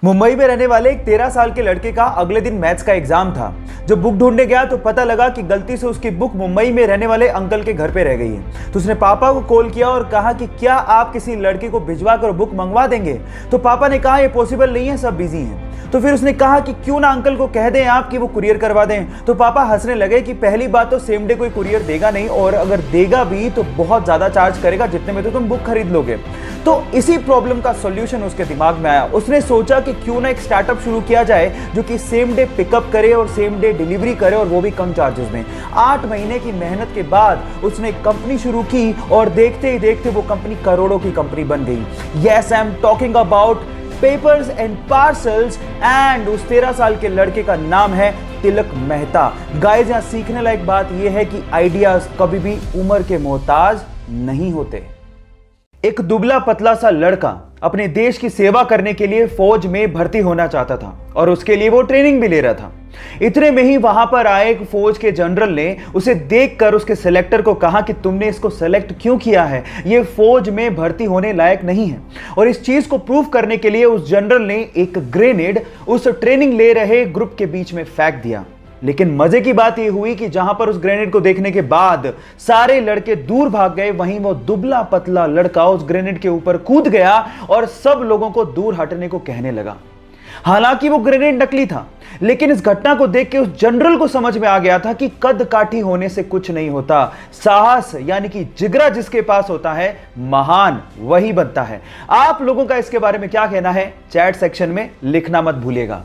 मुंबई में रहने वाले एक 13 साल के लड़के का अगले दिन मैथ्स का एग्जाम था। जब बुक ढूंढने गया तो पता लगा कि गलती से उसकी बुक मुंबई में रहने वाले अंकल के घर पे रह गई है। तो उसने पापा को कॉल किया और कहा कि क्या आप किसी लड़के को भिजवा कर बुक मंगवा देंगे। तो पापा ने कहा ये पॉसिबल नहीं है, सब बिजी हैं। तो फिर उसने कहा कि क्यों ना अंकल को कह दें आप कि वो कुरियर करवा दें। तो पापा हंसने लगे कि पहली बात तो सेम डे कोई कुरियर देगा नहीं, और अगर देगा भी तो बहुत ज्यादा चार्ज करेगा जितने में तो तुम बुक खरीद लोगे। तो इसी प्रॉब्लम का सॉल्यूशन उसके दिमाग में आया। उसने सोचा कि क्यों ना एक स्टार्टअप शुरू किया जाए जो कि सेम डे पिकअप करे और सेम डे डिलीवरी करे, और वो भी कम चार्जेस में। 8 महीने की मेहनत के बाद उसने एक कंपनी शुरू की और देखते ही देखते वो कंपनी करोड़ों की कंपनी बन गई। Yes, I am talking about papers and parcels, and उस 13 साल के लड़के का नाम है तिलक मेहता। गाइस, यहां सीखने लायक बात यह है कि आइडियाज कभी भी उम्र के मोहताज नहीं होते। एक दुबला पतला सा लड़का अपने देश की सेवा करने के लिए फौज में भर्ती होना चाहता था और उसके लिए वो ट्रेनिंग भी ले रहा था। इतने में ही वहां पर आए एक फौज के जनरल ने उसे देखकर उसके सिलेक्टर को कहा कि तुमने इसको सेलेक्ट क्यों किया है, ये फौज में भर्ती होने लायक नहीं है। और इस चीज को प्रूव करने के लिए उस जनरल ने एक ग्रेनेड उस ट्रेनिंग ले रहे ग्रुप के बीच में फेंक दिया। लेकिन मजे की बात यह हुई कि जहां पर उस ग्रेनेड को देखने के बाद सारे लड़के दूर भाग गए, वहीं वो दुबला पतला लड़का उस ग्रेनेड के ऊपर कूद गया और सब लोगों को दूर हटने को कहने लगा। हालांकि वो ग्रेनेड नकली था, लेकिन इस घटना को देख के उस जनरल को समझ में आ गया था कि कद काठी होने से कुछ नहीं होता, साहस यानी कि जिगरा जिसके पास होता है महान वही बनता है। आप लोगों का इसके बारे में क्या कहना है, चैट सेक्शन में लिखना मत भूलिएगा।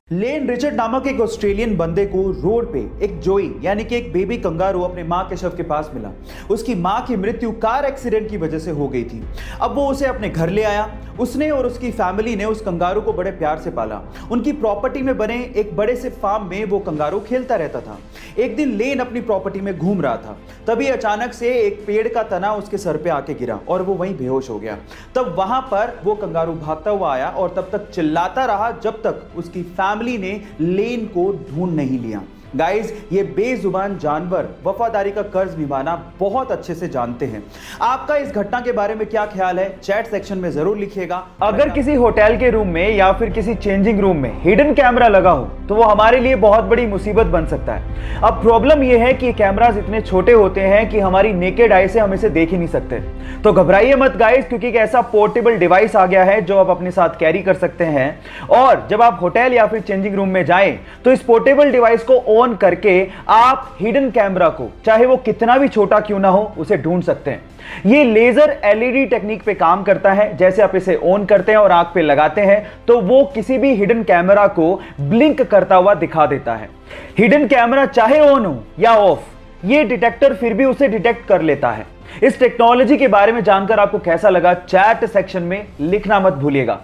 लेन रिचर्ड नामक एक ऑस्ट्रेलियन बंदे को रोड पे एक जोई यानी कि एक बेबी कंगारू अपने मां के शव के पास मिला। उसकी मां की मृत्यु कार एक्सीडेंट की वजह से हो गई थी। अब वो उसे अपने घर ले आया। उसने और उसकी फैमिली ने उस कंगारू को बड़े प्यार से पाला। उनकी प्रॉपर्टी में बने एक बड़े से फार्म में वो कंगारू खेलता रहता था। एक दिन लेन अपनी प्रॉपर्टी में घूम रहा था, तभी अचानक से एक पेड़ का तना उसके सर पे आके गिरा और वो वहीं बेहोश हो गया। तब वहां पर वो कंगारू भागता हुआ आया और तब तक चिल्लाता रहा जब तक उसकी फैमिली ने लेन को ढूंढ नहीं लिया। गाइस, ये बेजुबान जानवर वफादारी का कर्ज निभाना बहुत अच्छे से जानते हैं। आपका इस घटना के बारे में क्या ख्याल है, चैट सेक्शन में जरूर लिखिएगा। अगर किसी होटल के रूम में या फिर किसी चेंजिंग रूम में हिडन कैमरा लगा हो तो वो हमारे लिए बहुत बड़ी मुसीबत बन सकता है। अब प्रॉब्लम यह है कि कैमरास इतने छोटे होते हैं कि हमारी नेकेड आई से हम इसे देख ही नहीं सकते। तो घबराइए मत गाइस, क्योंकि एक ऐसा पोर्टेबल डिवाइस आ गया है जो आप अपने साथ कैरी कर सकते हैं। और जब आप होटल या फिर चेंजिंग रूम में जाएं तो इस पोर्टेबल डिवाइस को ऑन करके आप हिडन कैमरा को, चाहे वो कितना भी छोटा क्यों ना हो, उसे ढूंढ सकते हैं। ये लेजर एलईडी टेक्निक पे काम करता है। जैसे आप इसे ऑन करते हैं और आंख पे लगाते हैं तो वो किसी भी हिडन कैमरा को ब्लिंक करता हुआ दिखा देता है। हिडन कैमरा चाहे ऑन हो या ऑफ, ये डिटेक्टर फिर भी उसे डिटेक्ट कर लेता है। इस टेक्नोलॉजी के बारे में जानकर आपको कैसा लगा, चैट सेक्शन में लिखना मत भूलिएगा।